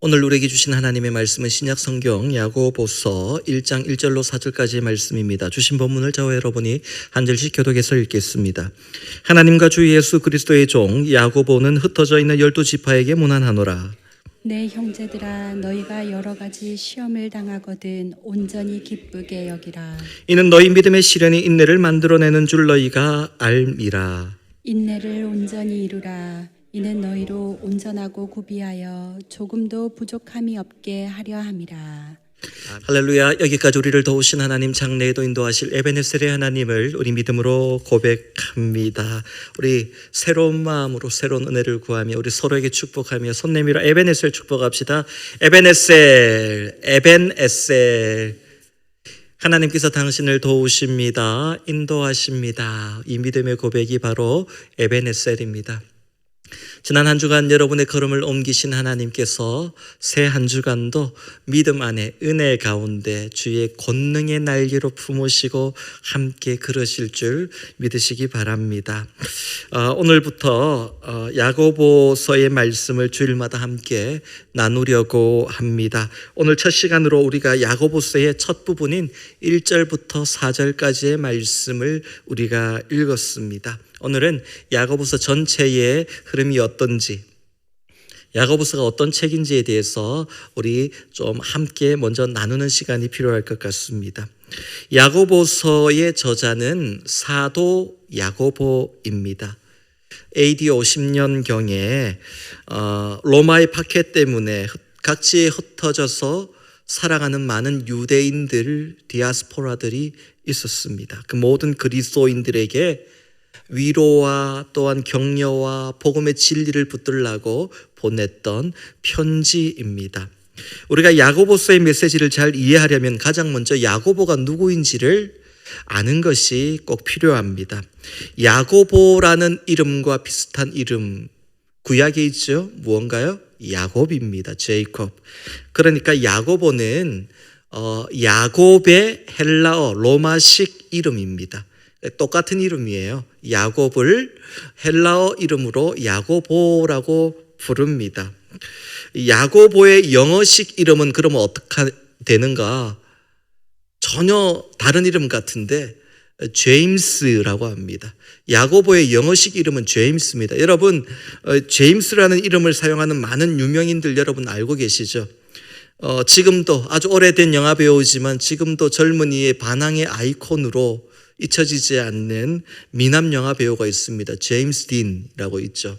오늘 우리에게 주신 하나님의 말씀은 신약성경 야고보서 1장 1절로 4절까지의 말씀입니다. 주신 본문을 저와 여러분이 한 절씩 교독해서 읽겠습니다. 하나님과 주 예수 그리스도의 종 야고보는 흩어져 있는 12지파에게 문안하노라. 내 형제들아, 너희가 여러 가지 시험을 당하거든 온전히 기쁘게 여기라. 이는 너희 믿음의 시련이 인내를 만들어내는 줄 너희가 알미라. 인내를 온전히 이루라. 이는 너희로 온전하고 구비하여 조금도 부족함이 없게 하려 함이라. 할렐루야. 여기까지 우리를 도우신 하나님, 장래에도 인도하실 에베네셀의 하나님을 우리 믿음으로 고백합니다. 우리 새로운 마음으로 새로운 은혜를 구하며 우리 서로에게 축복하며 손 내밀어 에베네셀 축복합시다. 에베네셀, 에벤에셀. 하나님께서 당신을 도우십니다. 인도하십니다. 이 믿음의 고백이 바로 에베네셀입니다. 지난 한 주간 여러분의 걸음을 옮기신 하나님께서 새 한 주간도 믿음 안에 은혜 가운데 주의 권능의 날개로 품으시고 함께 걸으실 줄 믿으시기 바랍니다. 오늘부터 야고보서의 말씀을 주일마다 함께 나누려고 합니다. 오늘 첫 시간으로 우리가 야고보서의 첫 부분인 1절부터 4절까지의 말씀을 우리가 읽었습니다. 오늘은 야고보서 전체의 흐름이 어떤지, 야고보서가 어떤 책인지에 대해서 우리 좀 함께 먼저 나누는 시간이 필요할 것 같습니다. 야고보서의 저자는 사도 야고보입니다. AD 50년경에 로마의 박해 때문에 각지에 흩어져서 살아가는 많은 유대인들, 디아스포라들이 있었습니다. 그 모든 그리스도인들에게 위로와 또한 격려와 복음의 진리를 붙들라고 보냈던 편지입니다. 우리가 야고보서의 메시지를 잘 이해하려면 가장 먼저 야고보가 누구인지를 아는 것이 꼭 필요합니다. 야고보라는 이름과 비슷한 이름 구약에 있죠. 무언가요? 야곱입니다. 제이콥. 그러니까 야고보는 야곱의 헬라어 로마식 이름입니다. 똑같은 이름이에요. 야곱을 헬라어 이름으로 야고보라고 부릅니다. 야고보의 영어식 이름은 그러면 어떻게 되는가? 전혀 다른 이름 같은데 제임스라고 합니다. 야고보의 영어식 이름은 제임스입니다. 여러분, 제임스라는 이름을 사용하는 많은 유명인들 여러분 알고 계시죠? 지금도 아주 오래된 영화 배우지만 지금도 젊은이의 반항의 아이콘으로 잊혀지지 않는 미남 영화 배우가 있습니다. 제임스 딘이라고 있죠.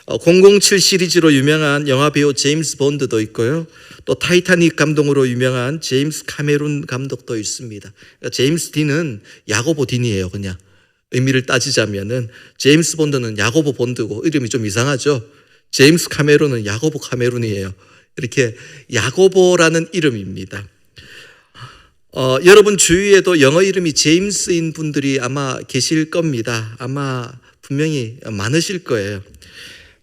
007 시리즈로 유명한 영화 배우 제임스 본드도 있고요. 또 타이타닉 감독으로 유명한 제임스 카메룬 감독도 있습니다. 그러니까 제임스 딘은 야고보 딘이에요. 그냥 의미를 따지자면은 제임스 본드는 야고보 본드고 이름이 좀 이상하죠. 제임스 카메룬은 야고보 카메룬이에요. 이렇게 야고보라는 이름입니다. 여러분 주위에도 영어 이름이 제임스인 분들이 아마 계실 겁니다. 아마 분명히 많으실 거예요.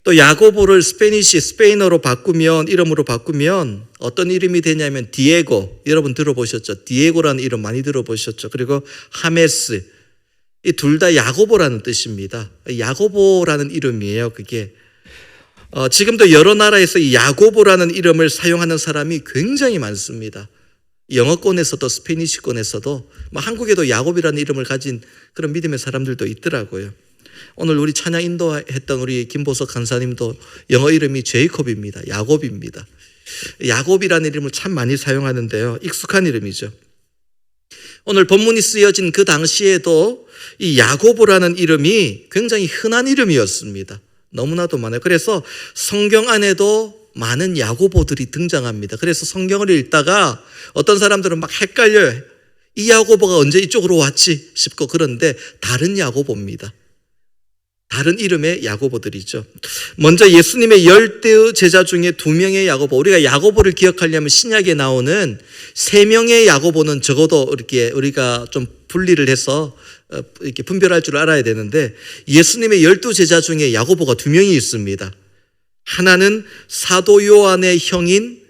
또 야고보를 스페인어로 바꾸면, 이름으로 바꾸면 어떤 이름이 되냐면 디에고, 여러분 들어보셨죠? 디에고라는 이름 많이 들어보셨죠? 그리고 하메스, 이 둘 다 야고보라는 뜻입니다. 야고보라는 이름이에요. 그게 지금도 여러 나라에서 이 야고보라는 이름을 사용하는 사람이 굉장히 많습니다. 영어권에서도 스페니시권에서도 한국에도 야곱이라는 이름을 가진 그런 믿음의 사람들도 있더라고요. 오늘 우리 찬양 인도했던 우리 김보석 간사님도 영어 이름이 제이콥입니다. 야곱입니다. 야곱이라는 이름을 참 많이 사용하는데요. 익숙한 이름이죠. 오늘 본문이 쓰여진 그 당시에도 이 야고보라는 이름이 굉장히 흔한 이름이었습니다. 너무나도 많아요. 그래서 성경 안에도 많은 야고보들이 등장합니다. 그래서 성경을 읽다가 어떤 사람들은 막 헷갈려요. 이 야고보가 언제 이쪽으로 왔지 싶고, 그런데 다른 야고보입니다. 다른 이름의 야고보들이죠. 먼저 예수님의 10대의 제자 중에 2명의 야고보, 우리가 야고보를 기억하려면 신약에 나오는 3명의 야고보는 적어도 이렇게 우리가 좀 분리를 해서 이렇게 분별할 줄 알아야 되는데, 예수님의 12제자 중에 야고보가 2명이 있습니다. 하나는 사도 요한의 형인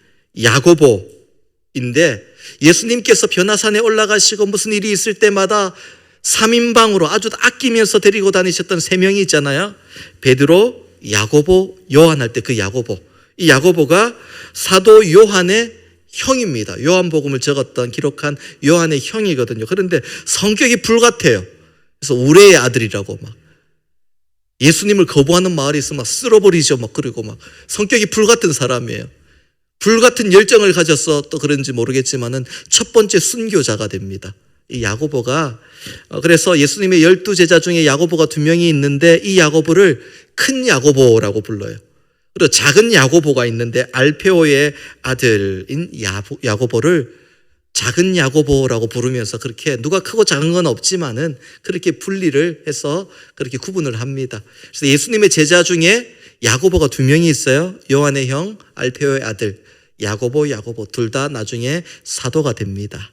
야고보인데, 예수님께서 변화산에 올라가시고 무슨 일이 있을 때마다 3인방으로 아주 아끼면서 데리고 다니셨던 3명이 있잖아요. 베드로, 야고보, 요한 할 때 그 야고보. 이 야고보가 사도 요한의 형입니다. 요한복음을 기록한 요한의 형이거든요. 그런데 성격이 불같아요. 그래서 우레의 아들이라고 막 예수님을 거부하는 마을이 있으면 막 쓸어버리죠. 막 그리고 막 성격이 불같은 사람이에요. 불같은 열정을 가져서 또 그런지 모르겠지만은 첫 번째 순교자가 됩니다. 이 야고보가 그래서 예수님의 12제자 중에 야고보가 2명이 있는데 이 야고보를 큰 야고보라고 불러요. 그리고 작은 야고보가 있는데 알페오의 아들인 야고보를 작은 야고보라고 부르면서 그렇게 누가 크고 작은 건 없지만은 그렇게 분리를 해서 그렇게 구분을 합니다. 그래서 예수님의 제자 중에 야고보가 2명이 있어요. 요한의 형 알페오의 아들 야고보 둘 다 나중에 사도가 됩니다.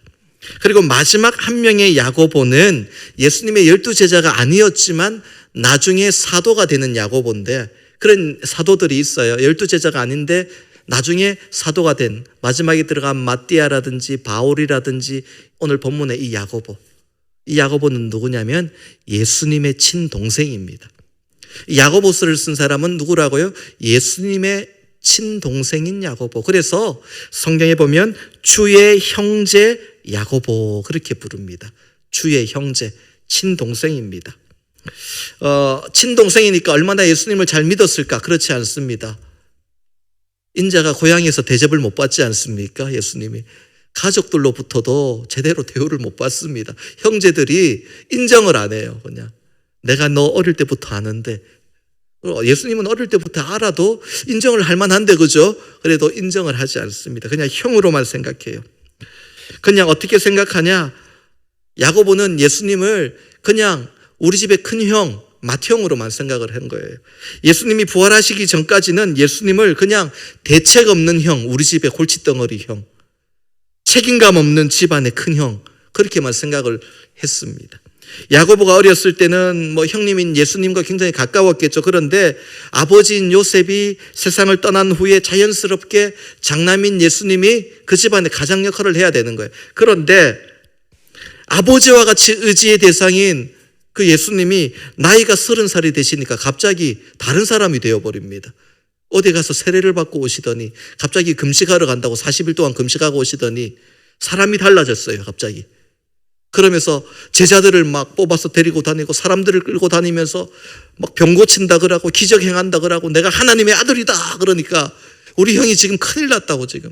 그리고 마지막 한 명의 야고보는 예수님의 12제자가 아니었지만 나중에 사도가 되는 야고보인데 그런 사도들이 있어요. 12제자가 아닌데 나중에 사도가 된 마지막에 들어간 마띠아라든지 바울이라든지 오늘 본문의 이 야고보는 누구냐면 예수님의 친동생입니다. 이 야고보서를 쓴 사람은 누구라고요? 예수님의 친동생인 야고보. 그래서 성경에 보면 주의 형제 야고보 그렇게 부릅니다. 주의 형제, 친동생입니다. 친동생이니까 얼마나 예수님을 잘 믿었을까? 그렇지 않습니다. 인자가 고향에서 대접을 못 받지 않습니까? 예수님이 가족들로부터도 제대로 대우를 못 받습니다. 형제들이 인정을 안 해요. 그냥 내가 너 어릴 때부터 아는데 예수님은 어릴 때부터 알아도 인정을 할 만한데 그죠? 그래도 인정을 하지 않습니다. 그냥 형으로만 생각해요. 그냥 어떻게 생각하냐? 야고보는 예수님을 그냥 우리 집의 큰 형, 맏형으로만 생각을 한 거예요. 예수님이 부활하시기 전까지는 예수님을 그냥 대책 없는 형, 우리 집의 골칫덩어리 형, 책임감 없는 집안의 큰 형, 그렇게만 생각을 했습니다. 야고보가 어렸을 때는 형님인 예수님과 굉장히 가까웠겠죠. 그런데 아버지인 요셉이 세상을 떠난 후에 자연스럽게 장남인 예수님이 그 집안의 가장 역할을 해야 되는 거예요. 그런데 아버지와 같이 의지의 대상인 그 예수님이 나이가 30살이 되시니까 갑자기 다른 사람이 되어버립니다. 어디 가서 세례를 받고 오시더니 갑자기 금식하러 간다고 40일 동안 금식하고 오시더니 사람이 달라졌어요. 갑자기. 그러면서 제자들을 막 뽑아서 데리고 다니고 사람들을 끌고 다니면서 막 병 고친다 그러고 기적 행한다 그러고 내가 하나님의 아들이다 그러니까 우리 형이 지금 큰일 났다고 지금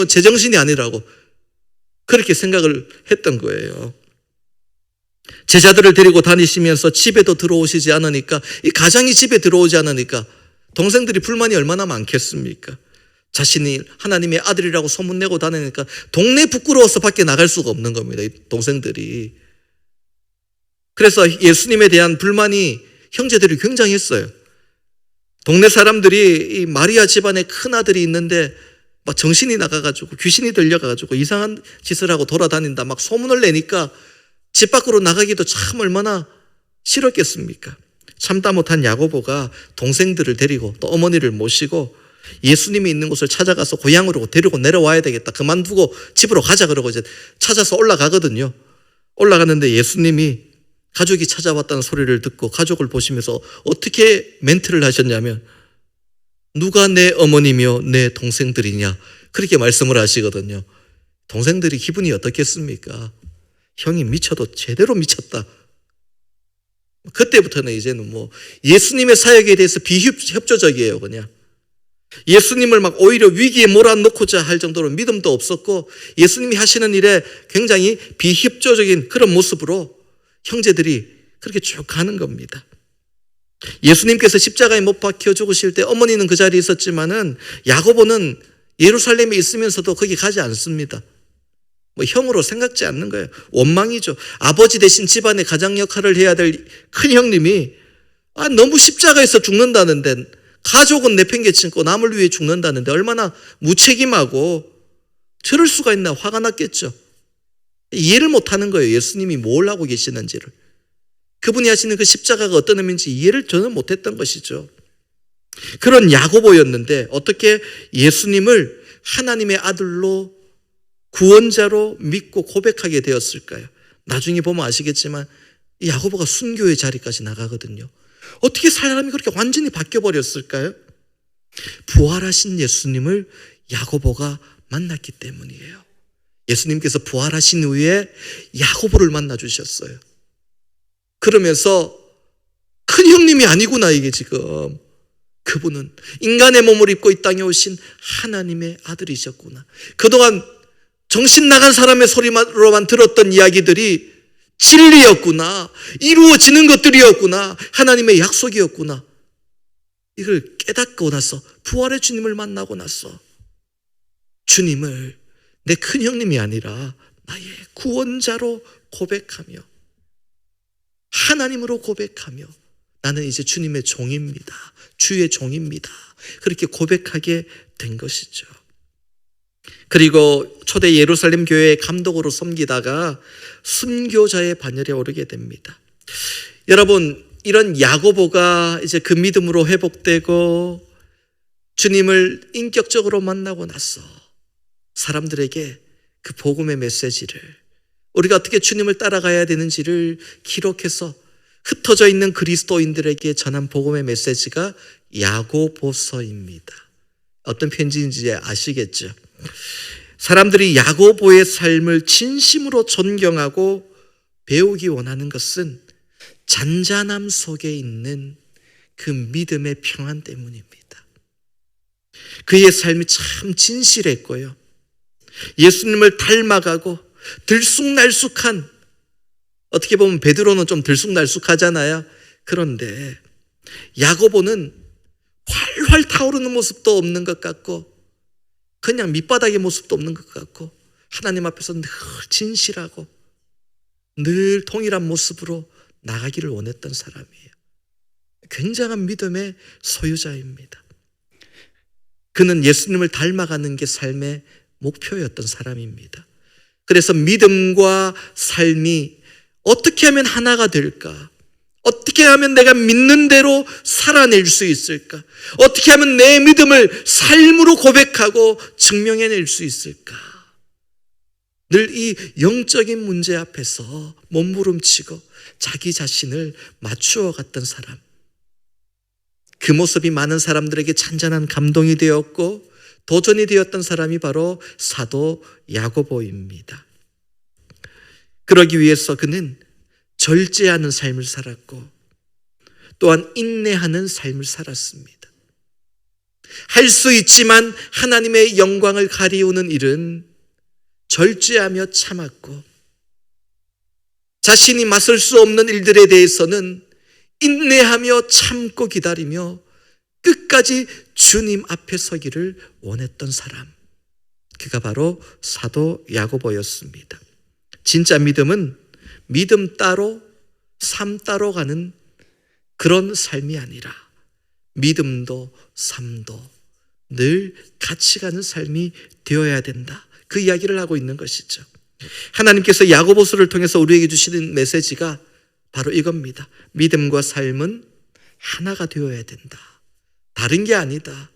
제정신이 아니라고 그렇게 생각을 했던 거예요. 제자들을 데리고 다니시면서 집에도 들어오시지 않으니까 이 가장이 집에 들어오지 않으니까 동생들이 불만이 얼마나 많겠습니까? 자신이 하나님의 아들이라고 소문내고 다니니까 동네 부끄러워서 밖에 나갈 수가 없는 겁니다. 이 동생들이. 그래서 예수님에 대한 불만이 형제들이 굉장했어요. 동네 사람들이 이 마리아 집안에 큰 아들이 있는데 막 정신이 나가가지고 귀신이 들려가지고 이상한 짓을 하고 돌아다닌다 막 소문을 내니까 집 밖으로 나가기도 참 얼마나 싫었겠습니까? 참다 못한 야고보가 동생들을 데리고 또 어머니를 모시고 예수님이 있는 곳을 찾아가서 고향으로 데리고 내려와야 되겠다. 그만두고 집으로 가자 그러고 이제 찾아서 올라가거든요. 올라가는데 예수님이 가족이 찾아왔다는 소리를 듣고 가족을 보시면서 어떻게 멘트를 하셨냐면 누가 내 어머니며 내 동생들이냐 그렇게 말씀을 하시거든요. 동생들이 기분이 어떻겠습니까? 형이 미쳐도 제대로 미쳤다. 그때부터는 이제는 예수님의 사역에 대해서 비협조적이에요. 그냥 예수님을 막 오히려 위기에 몰아넣고자 할 정도로 믿음도 없었고 예수님이 하시는 일에 굉장히 비협조적인 그런 모습으로 형제들이 그렇게 쭉 가는 겁니다. 예수님께서 십자가에 못 박혀 죽으실 때 어머니는 그 자리에 있었지만은 야고보는 예루살렘에 있으면서도 거기 가지 않습니다. 형으로 생각지 않는 거예요. 원망이죠. 아버지 대신 집안의 가장 역할을 해야 될 큰 형님이 너무 십자가에서 죽는다는데 가족은 내팽개치고 남을 위해 죽는다는데 얼마나 무책임하고 저럴 수가 있나 화가 났겠죠. 이해를 못하는 거예요. 예수님이 뭘 하고 계시는지를. 그분이 하시는 그 십자가가 어떤 의미인지 이해를 저는 못했던 것이죠. 그런 야고보였는데 어떻게 예수님을 하나님의 아들로 구원자로 믿고 고백하게 되었을까요? 나중에 보면 아시겠지만 이 야고보가 순교의 자리까지 나가거든요. 어떻게 사람이 그렇게 완전히 바뀌어버렸을까요? 부활하신 예수님을 야고보가 만났기 때문이에요. 예수님께서 부활하신 후에 야고보를 만나 주셨어요. 그러면서 큰 형님이 아니구나, 이게 지금. 그분은 인간의 몸을 입고 이 땅에 오신 하나님의 아들이셨구나. 그동안 정신 나간 사람의 소리로만 들었던 이야기들이 진리였구나. 이루어지는 것들이었구나. 하나님의 약속이었구나. 이걸 깨닫고 나서 부활의 주님을 만나고 나서 주님을 내 큰 형님이 아니라 나의 구원자로 고백하며 하나님으로 고백하며 나는 이제 주님의 종입니다. 주의 종입니다. 그렇게 고백하게 된 것이죠. 그리고 초대 예루살렘 교회의 감독으로 섬기다가 순교자의 반열에 오르게 됩니다. 여러분, 이런 야고보가 이제 그 믿음으로 회복되고 주님을 인격적으로 만나고 나서 사람들에게 그 복음의 메시지를, 우리가 어떻게 주님을 따라가야 되는지를 기록해서 흩어져 있는 그리스도인들에게 전한 복음의 메시지가 야고보서입니다. 어떤 편지인지 아시겠죠? 사람들이 야고보의 삶을 진심으로 존경하고 배우기 원하는 것은 잔잔함 속에 있는 그 믿음의 평안 때문입니다. 그의 삶이 참 진실했고요. 예수님을 닮아가고 들쑥날쑥한, 어떻게 보면 베드로는 좀 들쑥날쑥하잖아요. 그런데 야고보는 활활 타오르는 모습도 없는 것 같고 그냥 밑바닥의 모습도 없는 것 같고 하나님 앞에서 늘 진실하고 늘 동일한 모습으로 나가기를 원했던 사람이에요. 굉장한 믿음의 소유자입니다. 그는 예수님을 닮아가는 게 삶의 목표였던 사람입니다. 그래서 믿음과 삶이 어떻게 하면 하나가 될까? 어떻게 하면 내가 믿는 대로 살아낼 수 있을까? 어떻게 하면 내 믿음을 삶으로 고백하고 증명해낼 수 있을까? 늘 이 영적인 문제 앞에서 몸부림치고 자기 자신을 맞추어 갔던 사람. 그 모습이 많은 사람들에게 잔잔한 감동이 되었고 도전이 되었던 사람이 바로 사도 야고보입니다. 그러기 위해서 그는 절제하는 삶을 살았고 또한 인내하는 삶을 살았습니다. 할 수 있지만 하나님의 영광을 가리우는 일은 절제하며 참았고 자신이 맞설 수 없는 일들에 대해서는 인내하며 참고 기다리며 끝까지 주님 앞에 서기를 원했던 사람, 그가 바로 사도 야고보였습니다. 진짜 믿음은 믿음 따로 삶 따로 가는 그런 삶이 아니라 믿음도 삶도 늘 같이 가는 삶이 되어야 된다. 그 이야기를 하고 있는 것이죠. 하나님께서 야고보서를 통해서 우리에게 주시는 메시지가 바로 이겁니다. 믿음과 삶은 하나가 되어야 된다. 다른 게 아니다.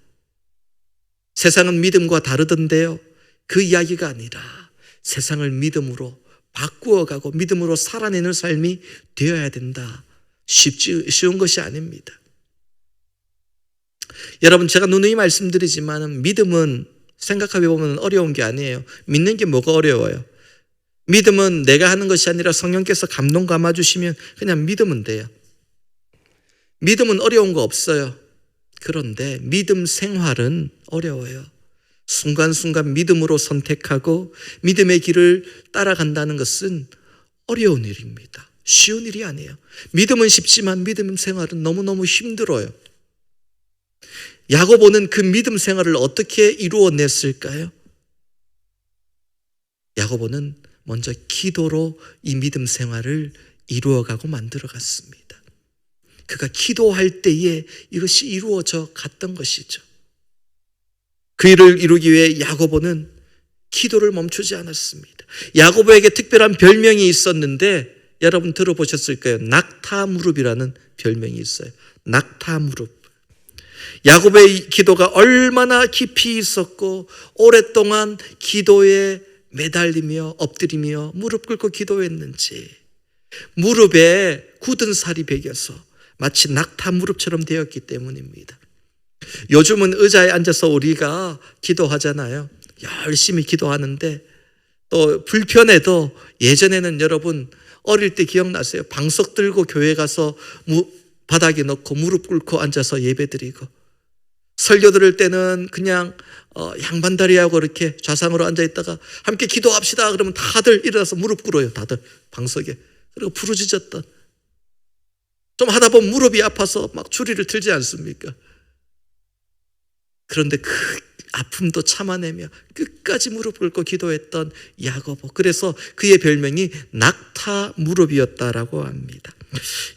세상은 믿음과 다르던데요. 그 이야기가 아니라 세상을 믿음으로 바꾸어가고 믿음으로 살아내는 삶이 되어야 된다. 쉬운 것이 아닙니다. 여러분, 제가 누누이 말씀드리지만 믿음은 생각해 보면 어려운 게 아니에요. 믿는 게 뭐가 어려워요? 믿음은 내가 하는 것이 아니라 성령께서 감동 감아주시면 그냥 믿으면 돼요. 믿음은 어려운 거 없어요. 그런데 믿음 생활은 어려워요. 순간순간 믿음으로 선택하고 믿음의 길을 따라간다는 것은 어려운 일입니다. 쉬운 일이 아니에요. 믿음은 쉽지만 믿음 생활은 너무너무 힘들어요. 야고보는 그 믿음 생활을 어떻게 이루어냈을까요? 야고보는 먼저 기도로 이 믿음 생활을 이루어가고 만들어갔습니다. 그가 기도할 때에 이것이 이루어져 갔던 것이죠. 그 일을 이루기 위해 야고보는 기도를 멈추지 않았습니다. 야고보에게 특별한 별명이 있었는데 여러분 들어보셨을 거예요. 낙타무릎이라는 별명이 있어요. 낙타무릎. 야고보의 기도가 얼마나 깊이 있었고 오랫동안 기도에 매달리며 엎드리며 무릎 꿇고 기도했는지 무릎에 굳은 살이 배겨서 마치 낙타 무릎처럼 되었기 때문입니다. 요즘은 의자에 앉아서 우리가 기도하잖아요. 열심히 기도하는데 또 불편해도 예전에는 여러분 어릴 때 기억나세요? 방석 들고 교회 가서 바닥에 넣고 무릎 꿇고 앉아서 예배 드리고, 설교 들을 때는 그냥 양반다리하고 이렇게 좌상으로 앉아 있다가 함께 기도합시다 그러면 다들 일어나서 무릎 꿇어요. 다들 방석에. 그리고 부르짖었던, 좀 하다 보면 무릎이 아파서 막 주리를 틀지 않습니까? 그런데 그 아픔도 참아내며 끝까지 무릎 꿇고 기도했던 야고보, 그래서 그의 별명이 낙타 무릎이었다라고 합니다.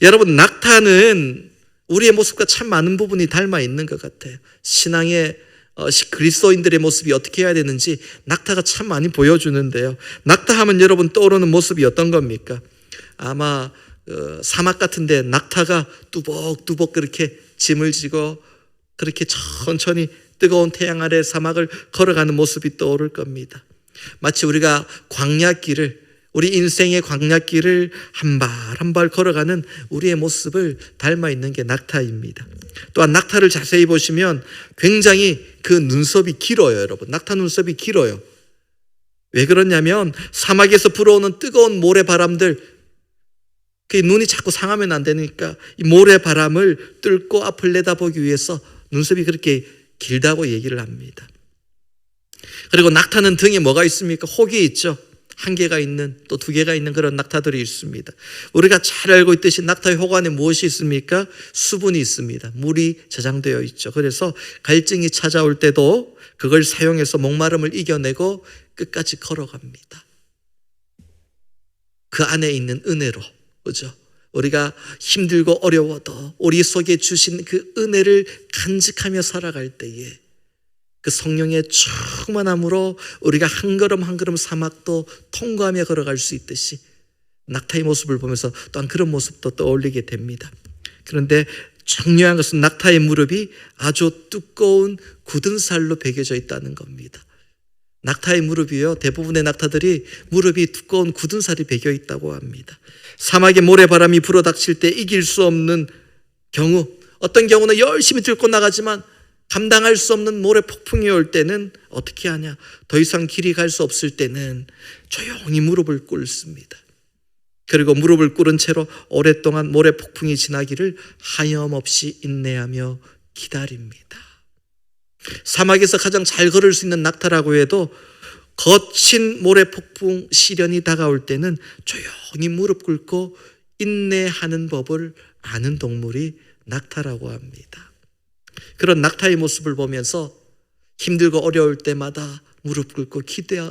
여러분, 낙타는 우리의 모습과 참 많은 부분이 닮아 있는 것 같아요. 신앙의 그리스도인들의 모습이 어떻게 해야 되는지 낙타가 참 많이 보여주는데요. 낙타하면 여러분 떠오르는 모습이 어떤 겁니까? 아마 사막 같은데 낙타가 뚜벅뚜벅 그렇게 짐을 지고 그렇게 천천히 뜨거운 태양 아래 사막을 걸어가는 모습이 떠오를 겁니다. 마치 우리가 광야길을, 우리 인생의 광야길을 한 발 한 발 걸어가는 우리의 모습을 닮아 있는 게 낙타입니다. 또한 낙타를 자세히 보시면 굉장히 그 눈썹이 길어요. 여러분, 낙타 눈썹이 길어요. 왜 그러냐면 사막에서 불어오는 뜨거운 모래바람들, 그 눈이 자꾸 상하면 안 되니까 이 모래바람을 뚫고 앞을 내다보기 위해서 눈썹이 그렇게 길다고 얘기를 합니다. 그리고 낙타는 등에 뭐가 있습니까? 혹이 있죠. 한 개가 있는, 또 두 개가 있는 그런 낙타들이 있습니다. 우리가 잘 알고 있듯이 낙타의 혹 안에 무엇이 있습니까? 수분이 있습니다. 물이 저장되어 있죠. 그래서 갈증이 찾아올 때도 그걸 사용해서 목마름을 이겨내고 끝까지 걸어갑니다. 그 안에 있는 은혜로, 그죠? 우리가 힘들고 어려워도 우리 속에 주신 그 은혜를 간직하며 살아갈 때에 그 성령의 충만함으로 우리가 한 걸음 한 걸음 사막도 통과하며 걸어갈 수 있듯이 낙타의 모습을 보면서 또한 그런 모습도 떠올리게 됩니다. 그런데 중요한 것은 낙타의 무릎이 아주 두꺼운 굳은 살로 베겨져 있다는 겁니다. 낙타의 무릎이요, 대부분의 낙타들이 무릎이 두꺼운 굳은 살이 베겨 있다고 합니다. 사막에 모래바람이 불어닥칠 때 이길 수 없는 경우, 어떤 경우는 열심히 들고 나가지만 감당할 수 없는 모래 폭풍이 올 때는 어떻게 하냐? 더 이상 길이 갈 수 없을 때는 조용히 무릎을 꿇습니다. 그리고 무릎을 꿇은 채로 오랫동안 모래 폭풍이 지나기를 하염없이 인내하며 기다립니다. 사막에서 가장 잘 걸을 수 있는 낙타라고 해도 거친 모래 폭풍 시련이 다가올 때는 조용히 무릎 꿇고 인내하는 법을 아는 동물이 낙타라고 합니다. 그런 낙타의 모습을 보면서 힘들고 어려울 때마다 무릎 꿇고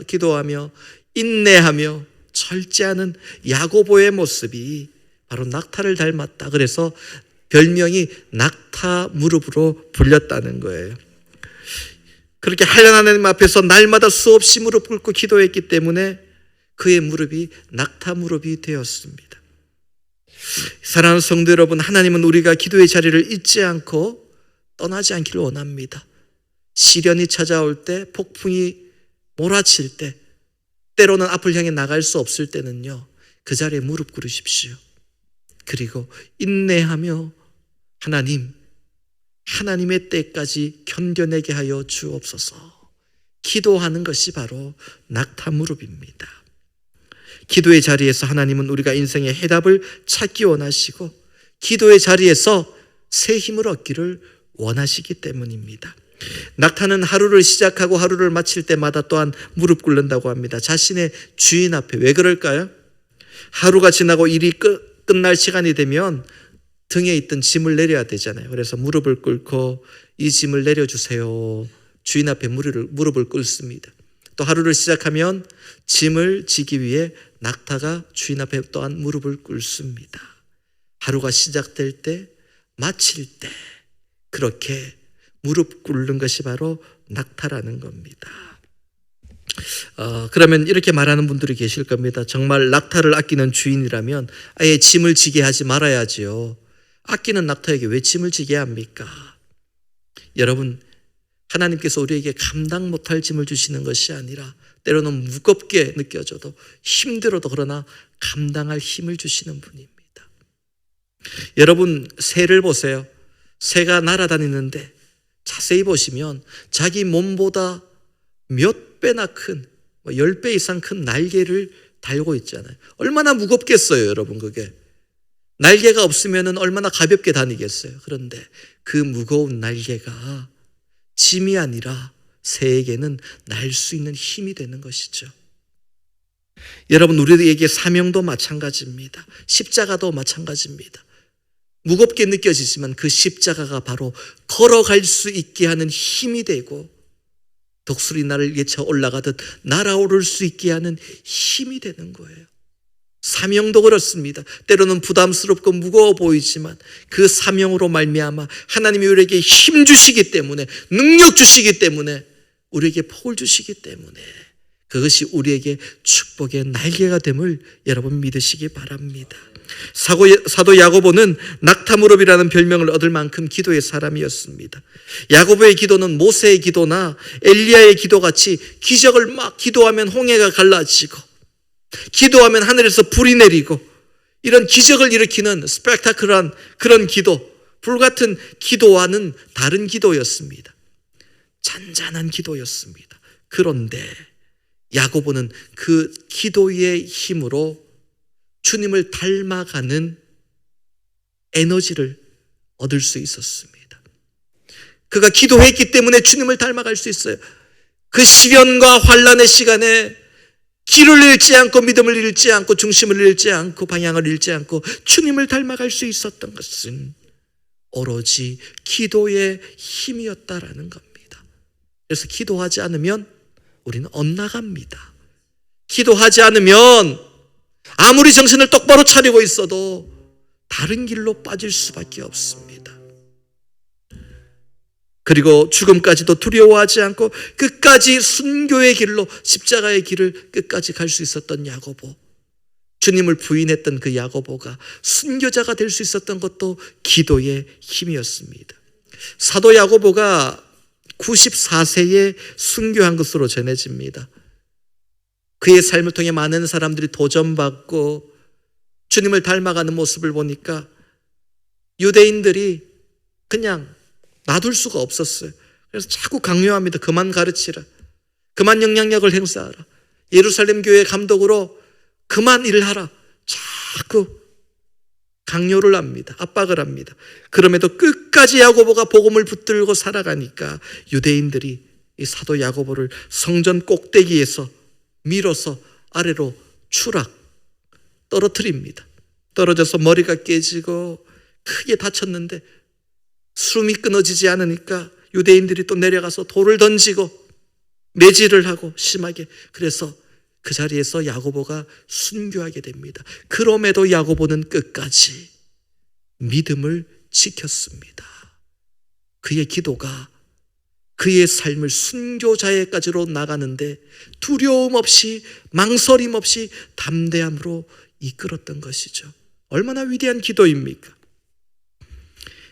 기도하며 인내하며 절제하는 야고보의 모습이 바로 낙타를 닮았다. 그래서 별명이 낙타 무릎으로 불렸다는 거예요. 그렇게 한량한 하나님 앞에서 날마다 수없이 무릎 꿇고 기도했기 때문에 그의 무릎이 낙타 무릎이 되었습니다. 사랑하는 성도 여러분, 하나님은 우리가 기도의 자리를 잊지 않고 떠나지 않기를 원합니다. 시련이 찾아올 때, 폭풍이 몰아칠 때, 때로는 앞을 향해 나갈 수 없을 때는요, 그 자리에 무릎 꿇으십시오. 그리고 인내하며 하나님의 때까지 견뎌내게 하여 주옵소서. 기도하는 것이 바로 낙타 무릎입니다. 기도의 자리에서 하나님은 우리가 인생의 해답을 찾기 원하시고 기도의 자리에서 새 힘을 얻기를 원하시기 때문입니다. 낙타는 하루를 시작하고 하루를 마칠 때마다 또한 무릎 꿇는다고 합니다. 자신의 주인 앞에. 왜 그럴까요? 하루가 지나고 일이 끝날 시간이 되면 등에 있던 짐을 내려야 되잖아요. 그래서 무릎을 꿇고 이 짐을 내려주세요. 주인 앞에 무릎을 꿇습니다. 또 하루를 시작하면 짐을 지기 위해 낙타가 주인 앞에 또한 무릎을 꿇습니다. 하루가 시작될 때, 마칠 때 그렇게 무릎 꿇는 것이 바로 낙타라는 겁니다. 그러면 이렇게 말하는 분들이 계실 겁니다. 정말 낙타를 아끼는 주인이라면 아예 짐을 지게 하지 말아야지요. 아끼는 낙타에게 왜 짐을 지게 합니까? 여러분, 하나님께서 우리에게 감당 못할 짐을 주시는 것이 아니라 때로는 무겁게 느껴져도 힘들어도 그러나 감당할 힘을 주시는 분입니다. 여러분, 새를 보세요. 새가 날아다니는데 자세히 보시면 자기 몸보다 몇 배나 큰, 10배 이상 큰 날개를 달고 있잖아요. 얼마나 무겁겠어요, 여러분, 그게. 날개가 없으면 얼마나 가볍게 다니겠어요. 그런데 그 무거운 날개가 짐이 아니라 새에게는 날 수 있는 힘이 되는 것이죠. 여러분, 우리에게 사명도 마찬가지입니다. 십자가도 마찬가지입니다. 무겁게 느껴지지만 그 십자가가 바로 걸어갈 수 있게 하는 힘이 되고, 독수리 나를 예쳐 올라가듯 날아오를 수 있게 하는 힘이 되는 거예요. 사명도 그렇습니다. 때로는 부담스럽고 무거워 보이지만 그 사명으로 말미암아 하나님이 우리에게 힘 주시기 때문에, 능력 주시기 때문에, 우리에게 복을 주시기 때문에 그것이 우리에게 축복의 날개가 됨을 여러분 믿으시기 바랍니다. 사도 야고보는 낙타무릎이라는 별명을 얻을 만큼 기도의 사람이었습니다. 야고보의 기도는 모세의 기도나 엘리야의 기도같이 기적을 막 기도하면 홍해가 갈라지고, 기도하면 하늘에서 불이 내리고, 이런 기적을 일으키는 스펙타클한 그런 기도, 불같은 기도와는 다른 기도였습니다. 잔잔한 기도였습니다. 그런데 야고보는 그 기도의 힘으로 주님을 닮아가는 에너지를 얻을 수 있었습니다. 그가 기도했기 때문에 주님을 닮아갈 수 있어요. 그 시련과 환난의 시간에 길을 잃지 않고, 믿음을 잃지 않고, 중심을 잃지 않고, 방향을 잃지 않고 주님을 닮아갈 수 있었던 것은 오로지 기도의 힘이었다라는 겁니다. 그래서 기도하지 않으면 우리는 엇나갑니다. 기도하지 않으면 아무리 정신을 똑바로 차리고 있어도 다른 길로 빠질 수밖에 없습니다. 그리고 죽음까지도 두려워하지 않고 끝까지 순교의 길로, 십자가의 길을 끝까지 갈 수 있었던 야고보, 주님을 부인했던 그 야고보가 순교자가 될 수 있었던 것도 기도의 힘이었습니다. 사도 야고보가 94세에 순교한 것으로 전해집니다. 그의 삶을 통해 많은 사람들이 도전받고 주님을 닮아가는 모습을 보니까 유대인들이 그냥 놔둘 수가 없었어요. 그래서 자꾸 강요합니다. 그만 가르치라, 그만 영향력을 행사하라, 예루살렘 교회 감독으로 그만 일을 하라, 자꾸 강요를 합니다. 압박을 합니다. 그럼에도 끝까지 야고보가 복음을 붙들고 살아가니까 유대인들이 이 사도 야고보를 성전 꼭대기에서 밀어서 아래로 떨어뜨립니다. 떨어져서 머리가 깨지고 크게 다쳤는데 숨이 끊어지지 않으니까 유대인들이 또 내려가서 돌을 던지고 매질을 하고 심하게, 그래서 그 자리에서 야고보가 순교하게 됩니다. 그럼에도 야고보는 끝까지 믿음을 지켰습니다. 그의 기도가 그의 삶을 순교자에까지로 나가는데 두려움 없이, 망설임 없이 담대함으로 이끌었던 것이죠. 얼마나 위대한 기도입니까?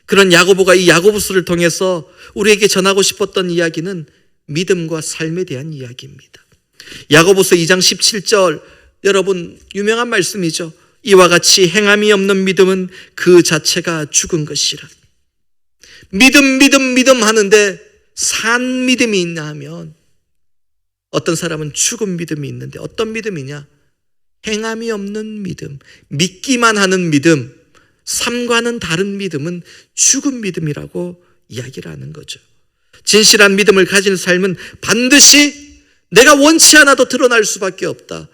그런 야고보가 이 야고보서를 통해서 우리에게 전하고 싶었던 이야기는 믿음과 삶에 대한 이야기입니다. 야고보서 2장 17절, 여러분 유명한 말씀이죠. 이와 같이 행함이 없는 믿음은 그 자체가 죽은 것이라. 믿음 하는데 산 믿음이 있나 하면, 어떤 사람은 죽은 믿음이 있는데 어떤 믿음이냐? 행함이 없는 믿음, 믿기만 하는 믿음, 삶과는 다른 믿음은 죽은 믿음이라고 이야기를 하는 거죠. 진실한 믿음을 가진 삶은 반드시 내가 원치 않아도 드러날 수밖에 없다.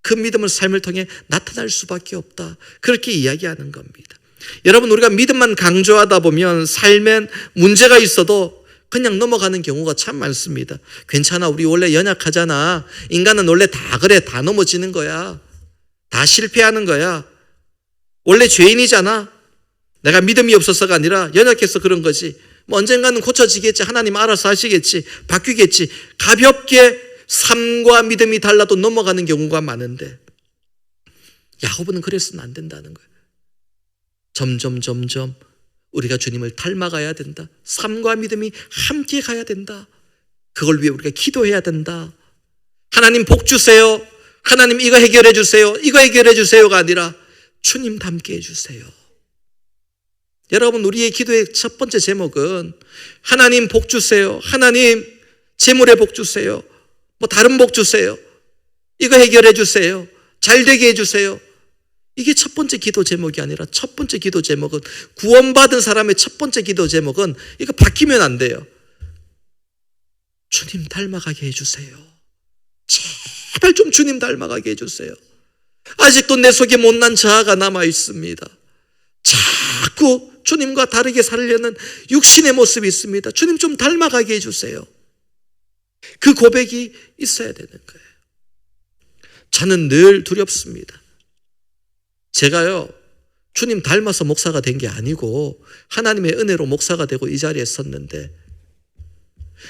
그 믿음은 삶을 통해 나타날 수밖에 없다. 그렇게 이야기하는 겁니다. 여러분, 우리가 믿음만 강조하다 보면 삶엔 문제가 있어도 그냥 넘어가는 경우가 참 많습니다. 괜찮아, 우리 원래 연약하잖아, 인간은 원래 다 그래, 다 넘어지는 거야, 다 실패하는 거야, 원래 죄인이잖아, 내가 믿음이 없어서가 아니라 연약해서 그런 거지, 뭐 언젠가는 고쳐지겠지, 하나님 알아서 하시겠지, 바뀌겠지, 가볍게 삶과 믿음이 달라도 넘어가는 경우가 많은데, 야고보는 그래서는 안 된다는 거예요. 점점 우리가 주님을 닮아가야 된다. 삶과 믿음이 함께 가야 된다. 그걸 위해 우리가 기도해야 된다. 하나님 복 주세요, 하나님 이거 해결해 주세요, 이거 해결해 주세요가 아니라 주님 닮게 해주세요. 여러분, 우리의 기도의 첫 번째 제목은 하나님 복 주세요. 하나님 재물에 복 주세요. 뭐 다른 복 주세요. 이거 해결해 주세요. 잘 되게 해 주세요. 이게 첫 번째 기도 제목이 아니라 첫 번째 기도 제목은, 구원받은 사람의 첫 번째 기도 제목은 이거 바뀌면 안 돼요. 주님 닮아가게 해주세요. 제발 좀 주님 닮아가게 해주세요. 아직도 내 속에 못난 자아가 남아 있습니다. 자꾸 주님과 다르게 살려는 육신의 모습이 있습니다. 주님 좀 닮아가게 해주세요. 그 고백이 있어야 되는 거예요. 저는 늘 두렵습니다. 제가요, 주님 닮아서 목사가 된 게 아니고 하나님의 은혜로 목사가 되고 이 자리에 섰는데,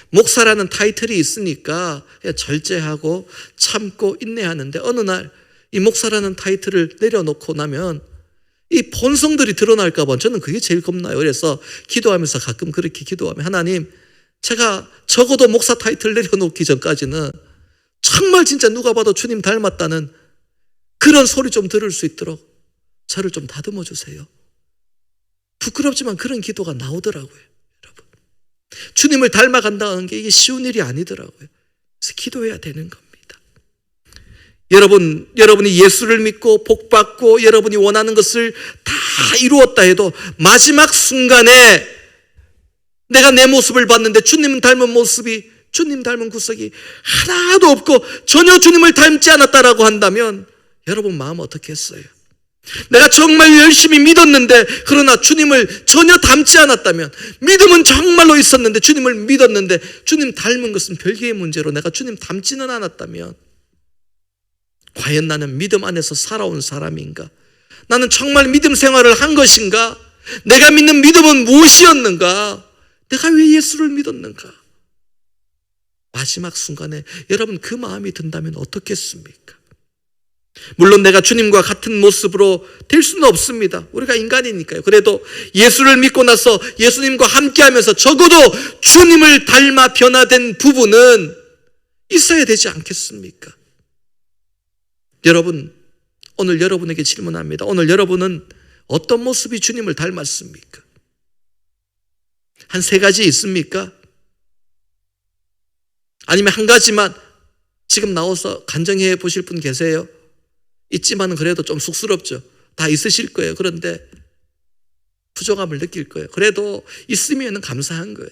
목사라는 타이틀이 있으니까 절제하고 참고 인내하는데, 어느 날 이 목사라는 타이틀을 내려놓고 나면 이 본성들이 드러날까 봐 저는 그게 제일 겁나요. 그래서 기도하면서 가끔 그렇게 기도하면, 하나님, 제가 적어도 목사 타이틀 내려놓기 전까지는 정말 진짜 누가 봐도 주님 닮았다는 그런 소리 좀 들을 수 있도록 저를 좀 다듬어 주세요. 부끄럽지만 그런 기도가 나오더라고요. 여러분, 주님을 닮아간다는 게 이게 쉬운 일이 아니더라고요. 그래서 기도해야 되는 겁니다. 여러분이 예수를 믿고 복받고 여러분이 원하는 것을 다 이루었다 해도 마지막 순간에 내가 내 모습을 봤는데 주님 닮은 모습이, 주님 닮은 구석이 하나도 없고 전혀 주님을 닮지 않았다라고 한다면 여러분 마음 어떻게 했어요? 내가 정말 열심히 믿었는데 그러나 주님을 전혀 닮지 않았다면, 믿음은 정말로 있었는데 주님을 믿었는데 주님 닮은 것은 별개의 문제로 내가 주님 닮지는 않았다면, 과연 나는 믿음 안에서 살아온 사람인가? 나는 정말 믿음 생활을 한 것인가? 내가 믿는 믿음은 무엇이었는가? 내가 왜 예수를 믿었는가? 마지막 순간에 여러분 그 마음이 든다면 어떻겠습니까? 물론 내가 주님과 같은 모습으로 될 수는 없습니다. 우리가 인간이니까요. 그래도 예수를 믿고 나서 예수님과 함께하면서 적어도 주님을 닮아 변화된 부분은 있어야 되지 않겠습니까? 여러분, 오늘 여러분에게 질문합니다. 오늘 여러분은 어떤 모습이 주님을 닮았습니까? 한 3가지 있습니까? 아니면 한 가지만 지금 나와서 간증해 보실 분 계세요? 있지만은 그래도 좀 쑥스럽죠. 다 있으실 거예요. 그런데 부족함을 느낄 거예요. 그래도 있으면 감사한 거예요.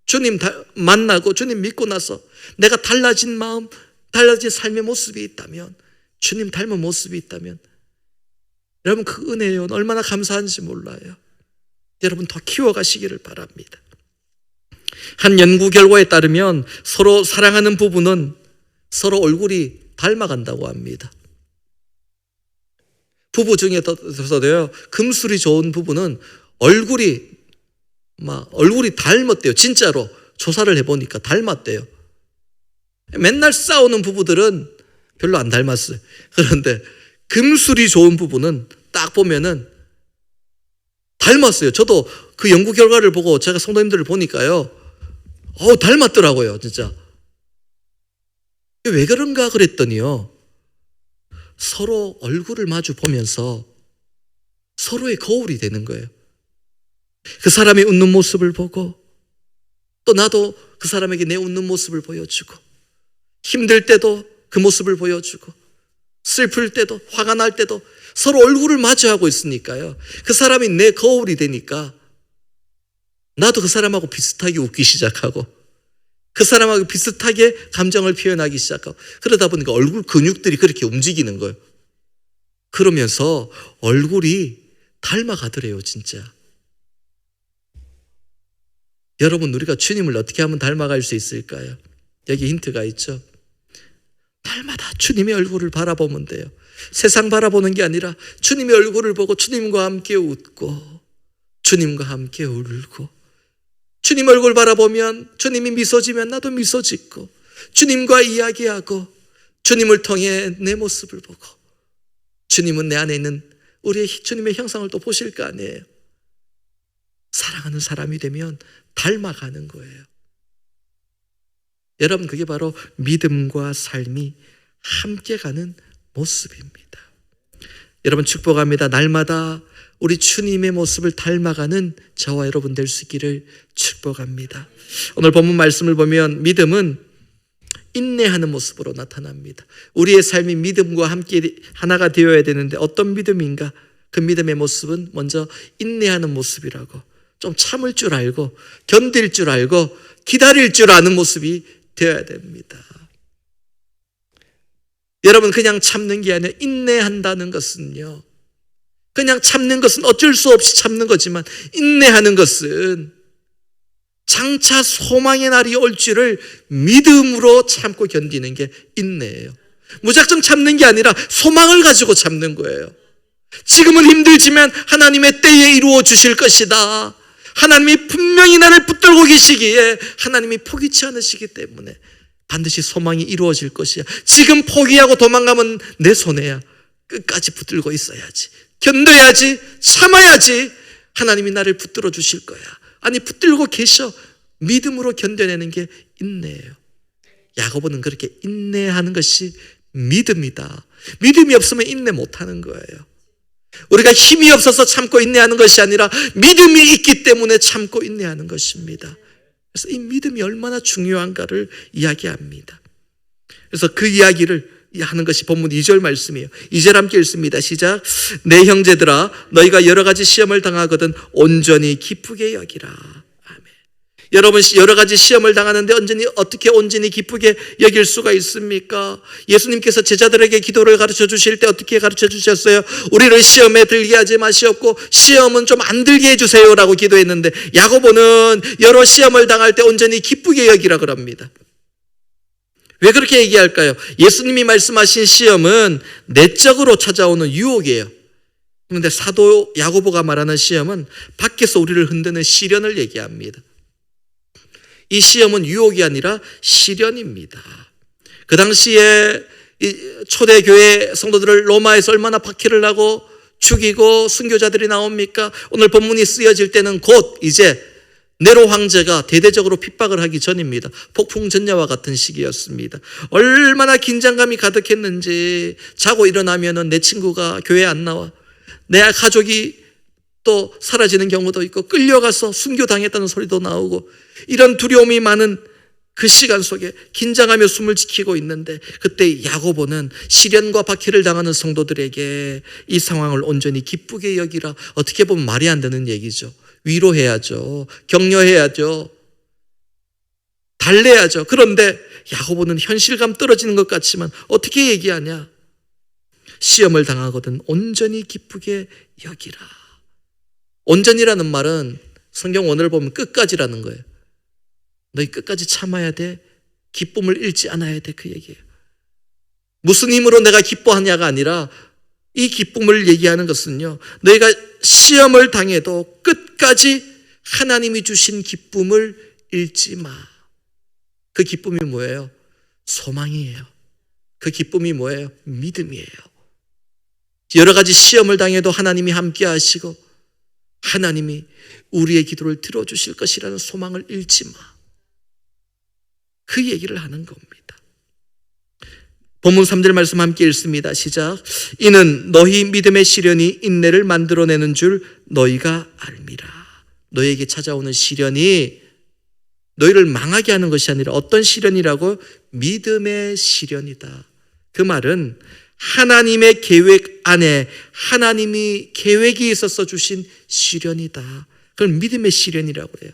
주님 만나고 주님 믿고 나서 내가 달라진 마음, 달라진 삶의 모습이 있다면, 주님 닮은 모습이 있다면, 여러분 그 은혜요 얼마나 감사한지 몰라요. 여러분 더 키워가시기를 바랍니다. 한 연구 결과에 따르면 서로 사랑하는 부부는 서로 얼굴이 닮아간다고 합니다. 부부 중에서도요, 금술이 좋은 부부는 얼굴이 닮았대요. 진짜로 조사를 해보니까 닮았대요. 맨날 싸우는 부부들은 별로 안 닮았어요. 그런데 금술이 좋은 부부는 딱 보면은 닮았어요. 저도 그 연구 결과를 보고 제가 성도님들을 보니까요, 닮았더라고요, 진짜. 왜 그런가 그랬더니요, 서로 얼굴을 마주 보면서 서로의 거울이 되는 거예요. 그 사람이 웃는 모습을 보고 또 나도 그 사람에게 내 웃는 모습을 보여주고, 힘들 때도 그 모습을 보여주고, 슬플 때도, 화가 날 때도 서로 얼굴을 마주하고 있으니까요, 그 사람이 내 거울이 되니까 나도 그 사람하고 비슷하게 웃기 시작하고 그 사람하고 비슷하게 감정을 표현하기 시작하고, 그러다 보니까 얼굴 근육들이 그렇게 움직이는 거예요. 그러면서 얼굴이 닮아가더래요, 진짜. 여러분, 우리가 주님을 어떻게 하면 닮아갈 수 있을까요? 여기 힌트가 있죠. 날마다 주님의 얼굴을 바라보면 돼요. 세상 바라보는 게 아니라 주님의 얼굴을 보고 주님과 함께 웃고 주님과 함께 울고, 주님 얼굴 바라보면 주님이 미소 지면 나도 미소 짓고, 주님과 이야기하고, 주님을 통해 내 모습을 보고, 주님은 내 안에 있는 우리의 주님의 형상을 또 보실 거 아니에요. 사랑하는 사람이 되면 닮아가는 거예요. 여러분, 그게 바로 믿음과 삶이 함께 가는 모습입니다. 여러분 축복합니다. 날마다 우리 주님의 모습을 닮아가는 저와 여러분 될 수 있기를 축복합니다. 오늘 본문 말씀을 보면 믿음은 인내하는 모습으로 나타납니다. 우리의 삶이 믿음과 함께 하나가 되어야 되는데 어떤 믿음인가? 그 믿음의 모습은 먼저 인내하는 모습이라고, 좀 참을 줄 알고 견딜 줄 알고 기다릴 줄 아는 모습이 되어야 됩니다. 여러분, 그냥 참는 게 아니라 인내한다는 것은요, 그냥 참는 것은 어쩔 수 없이 참는 거지만 인내하는 것은 장차 소망의 날이 올 줄을 믿음으로 참고 견디는 게 인내예요. 무작정 참는 게 아니라 소망을 가지고 참는 거예요. 지금은 힘들지만 하나님의 때에 이루어 주실 것이다. 하나님이 분명히 나를 붙들고 계시기에 하나님이 포기치 않으시기 때문에 반드시 소망이 이루어질 것이야. 지금 포기하고 도망가면 내 손해야. 끝까지 붙들고 있어야지. 견뎌야지. 참아야지. 하나님이 나를 붙들어 주실 거야. 아니, 붙들고 계셔. 믿음으로 견뎌내는 게 인내예요. 야고보는 그렇게 인내하는 것이 믿음이다. 믿음이 없으면 인내 못하는 거예요. 우리가 힘이 없어서 참고 인내하는 것이 아니라 믿음이 있기 때문에 참고 인내하는 것입니다. 그래서 이 믿음이 얼마나 중요한가를 이야기합니다. 그래서 그 이야기를 하는 것이 본문 2절 말씀이에요. 2절 함께 읽습니다. 시작. 내 형제들아, 너희가 여러 가지 시험을 당하거든 온전히 기쁘게 여기라. 아멘. 여러분, 여러 가지 시험을 당하는데 어떻게 온전히 기쁘게 여길 수가 있습니까? 예수님께서 제자들에게 기도를 가르쳐 주실 때 어떻게 가르쳐 주셨어요? 우리를 시험에 들게 하지 마시옵고 시험은 좀 안 들게 해주세요라고 기도했는데, 야고보는 여러 시험을 당할 때 온전히 기쁘게 여기라 그럽니다. 왜 그렇게 얘기할까요? 예수님이 말씀하신 시험은 내적으로 찾아오는 유혹이에요. 그런데 사도 야고보가 말하는 시험은 밖에서 우리를 흔드는 시련을 얘기합니다. 이 시험은 유혹이 아니라 시련입니다. 그 당시에 초대교회 성도들을 로마에서 얼마나 박해를 하고 죽이고 순교자들이 나옵니까? 오늘 본문이 쓰여질 때는 곧 이제 네로 황제가 대대적으로 핍박을 하기 전입니다. 폭풍전야와 같은 시기였습니다. 얼마나 긴장감이 가득했는지, 자고 일어나면 내 친구가 교회 안 나와, 내 가족이 또 사라지는 경우도 있고 끌려가서 순교당했다는 소리도 나오고, 이런 두려움이 많은 그 시간 속에 긴장하며 숨을 지키고 있는데, 그때 야고보는 시련과 박해를 당하는 성도들에게 이 상황을 온전히 기쁘게 여기라. 어떻게 보면 말이 안 되는 얘기죠. 위로해야죠. 격려해야죠. 달래야죠. 그런데 야고보는 현실감 떨어지는 것 같지만 어떻게 얘기하냐? 시험을 당하거든 온전히 기쁘게 여기라. 온전이라는 말은 성경 원어를 보면 끝까지라는 거예요. 너희 끝까지 참아야 돼. 기쁨을 잃지 않아야 돼. 그 얘기예요. 무슨 힘으로 내가 기뻐하냐가 아니라 이 기쁨을 얘기하는 것은요, 너희가 시험을 당해도 끝까지 하나님이 주신 기쁨을 잃지 마. 그 기쁨이 뭐예요? 소망이에요. 그 기쁨이 뭐예요? 믿음이에요. 여러 가지 시험을 당해도 하나님이 함께 하시고 하나님이 우리의 기도를 들어주실 것이라는 소망을 잃지 마. 그 얘기를 하는 겁니다. 본문 3절 말씀 함께 읽습니다. 시작. 이는 너희 믿음의 시련이 인내를 만들어내는 줄 너희가 알미라. 너희에게 찾아오는 시련이 너희를 망하게 하는 것이 아니라 어떤 시련이라고? 믿음의 시련이다. 그 말은 하나님의 계획 안에 하나님이 계획이 있어서 주신 시련이다. 그걸 믿음의 시련이라고 해요.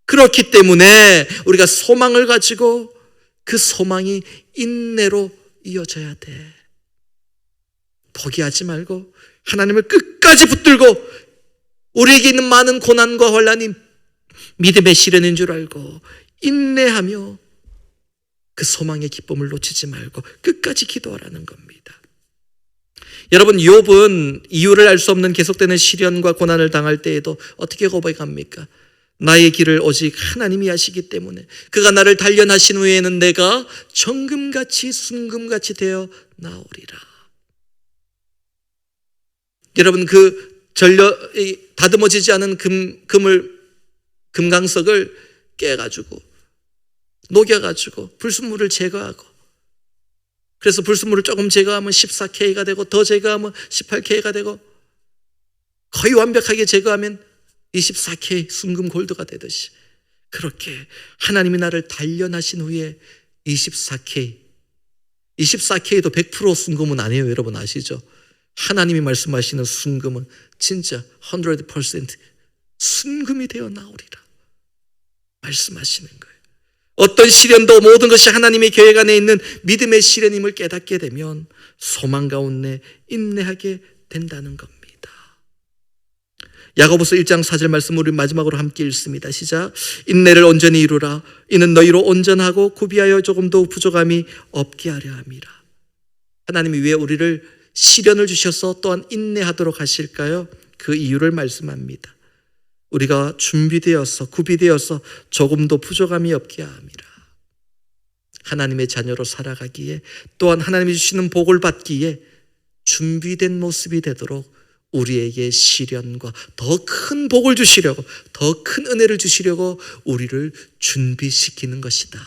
그렇기 때문에 우리가 소망을 가지고 그 소망이 인내로 이어져야 돼. 포기하지 말고 하나님을 끝까지 붙들고 우리에게 있는 많은 고난과 환난이 믿음의 시련인 줄 알고 인내하며 그 소망의 기쁨을 놓치지 말고 끝까지 기도하라는 겁니다. 여러분, 욥은 이유를 알 수 없는 계속되는 시련과 고난을 당할 때에도 어떻게 고백합니까? 나의 길을 오직 하나님이 하시기 때문에 그가 나를 단련하신 후에는 내가 정금같이 순금같이 되어 나오리라. 여러분, 그 다듬어지지 않은 금강석을 깨가지고 녹여가지고 불순물을 제거하고, 그래서 불순물을 조금 제거하면 14K가 되고 더 제거하면 18K가 되고, 거의 완벽하게 제거하면 24K 순금 골드가 되듯이 그렇게 하나님이 나를 단련하신 후에 24K도 100% 순금은 아니에요. 여러분 아시죠? 하나님이 말씀하시는 순금은 진짜 100% 순금이 되어 나오리라 말씀하시는 거예요. 어떤 시련도 모든 것이 하나님의 계획 안에 있는 믿음의 시련임을 깨닫게 되면 소망 가운데 인내하게 된다는 겁니다. 야고보서 1장 4절 말씀 우리 마지막으로 함께 읽습니다. 시작. 인내를 온전히 이루라. 이는 너희로 온전하고 구비하여 조금도 부족함이 없게 하려 함이라. 하나님이 왜 우리를 시련을 주셔서 또한 인내하도록 하실까요? 그 이유를 말씀합니다. 우리가 준비되어서 구비되어서 조금도 부족함이 없게 함이라. 하나님의 자녀로 살아가기에 또한 하나님이 주시는 복을 받기에 준비된 모습이 되도록 우리에게 시련과 더 큰 복을 주시려고 더 큰 은혜를 주시려고 우리를 준비시키는 것이다.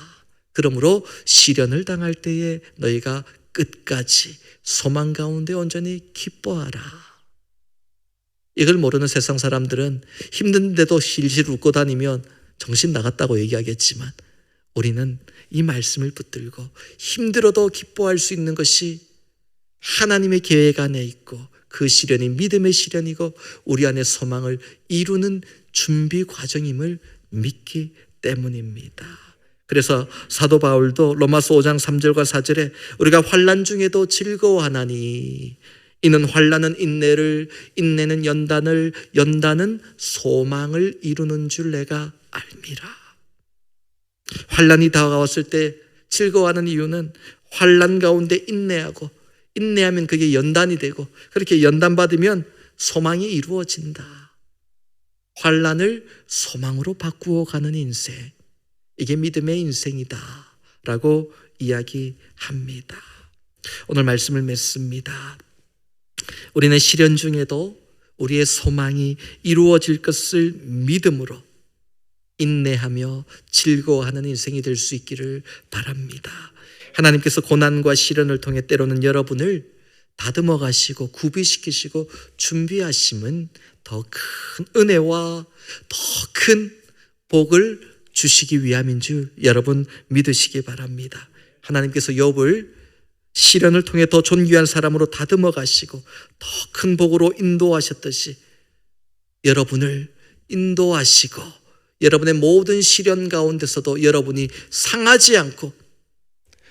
그러므로 시련을 당할 때에 너희가 끝까지 소망 가운데 온전히 기뻐하라. 이걸 모르는 세상 사람들은 힘든데도 실실 웃고 다니면 정신 나갔다고 얘기하겠지만 우리는 이 말씀을 붙들고 힘들어도 기뻐할 수 있는 것이 하나님의 계획 안에 있고 그 시련이 믿음의 시련이고 우리 안에 소망을 이루는 준비 과정임을 믿기 때문입니다. 그래서 사도 바울도 로마서 5장 3절과 4절에 우리가 환난 중에도 즐거워하나니 이는 환난은 인내를, 인내는 연단을, 연단은 소망을 이루는 줄 내가 알미라. 환난이 다가왔을 때 즐거워하는 이유는 환난 가운데 인내하고 인내하면 그게 연단이 되고 그렇게 연단받으면 소망이 이루어진다. 환난을 소망으로 바꾸어 가는 인생, 이게 믿음의 인생이다 라고 이야기합니다. 오늘 말씀을 맺습니다. 우리는 시련 중에도 우리의 소망이 이루어질 것을 믿음으로 인내하며 즐거워하는 인생이 될 수 있기를 바랍니다. 하나님께서 고난과 시련을 통해 때로는 여러분을 다듬어 가시고 구비시키시고 준비하심은 더 큰 은혜와 더 큰 복을 주시기 위함인 줄 여러분 믿으시기 바랍니다. 하나님께서 욥을 시련을 통해 더 존귀한 사람으로 다듬어 가시고 더 큰 복으로 인도하셨듯이 여러분을 인도하시고 여러분의 모든 시련 가운데서도 여러분이 상하지 않고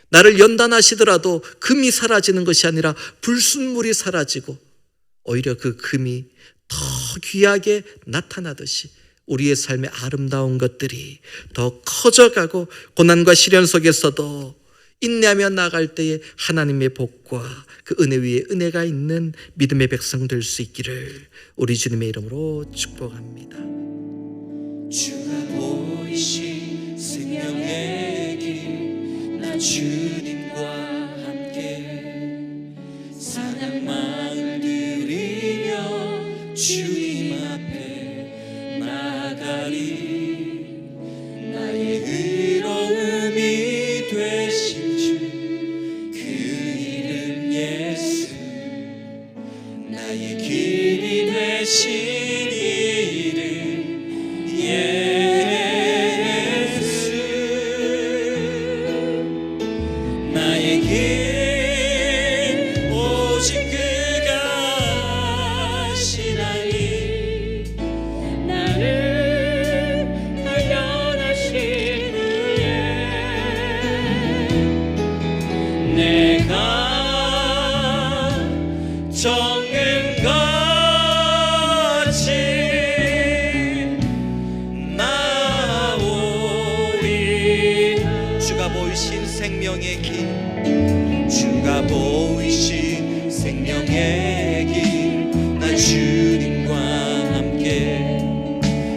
나를 연단하시더라도 금이 사라지는 것이 아니라 불순물이 사라지고 오히려 그 금이 더 귀하게 나타나듯이 우리의 삶의 아름다운 것들이 더 커져가고 고난과 시련 속에서도 인내하며 나아갈 때에 하나님의 복과 그 은혜 위에 은혜가 있는 믿음의 백성 될 수 있기를 우리 주님의 이름으로 축복합니다. 주가 보이신 생명의 길, 나 주님과 함께 사랑만을 드리며 주님 앞에 나가리. 나의 의로움이 되신 주 그 이름 예수, 나의 길이 되신 이름 예수. 나의 길 오직 그가 아시나니. 나를 단련하신 후에 내가 정금같이 주가 보이신 생명의 길, 주가 보이신 생명의 길, 나 주님과 함께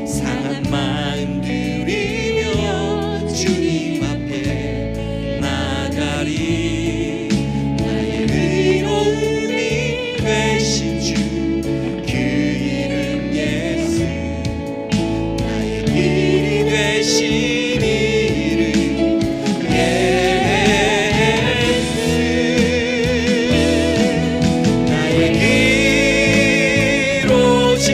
상한 마음 들이며 주님 앞에 나가리. 나의 의로움이 되신 주 그 이름 예수, 나의 길이 되신 오직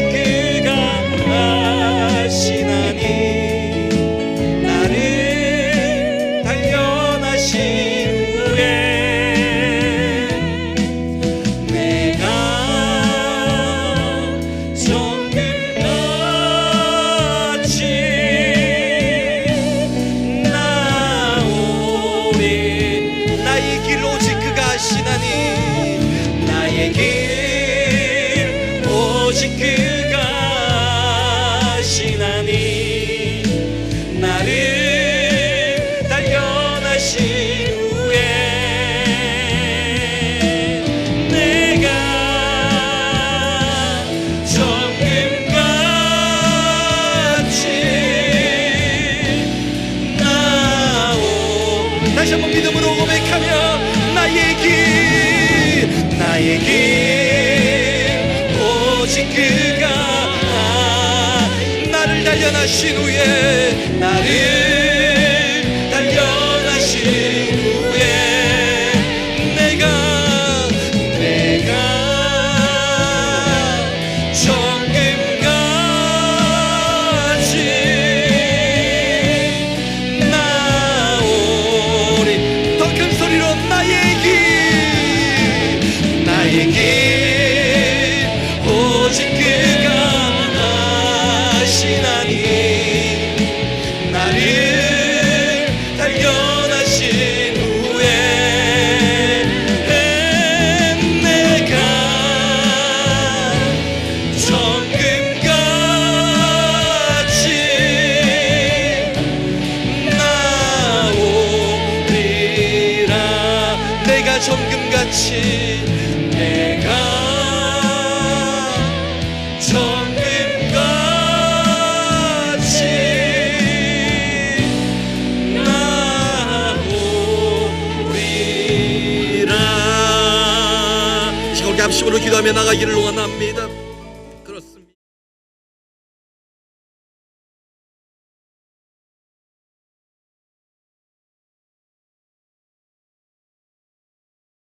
한번 믿음으로 고백하며 나의 길 오직 그가 나를 단련하신 후에 내가 정금같이 나오리. 더 큰 소리로 나의 길 오직 그가 하시나니 나를 단련하신 후에 내가 정금같이 나오리라. 내가 정금같이 우리 합심으로 기도하며 나가기를 원합니다.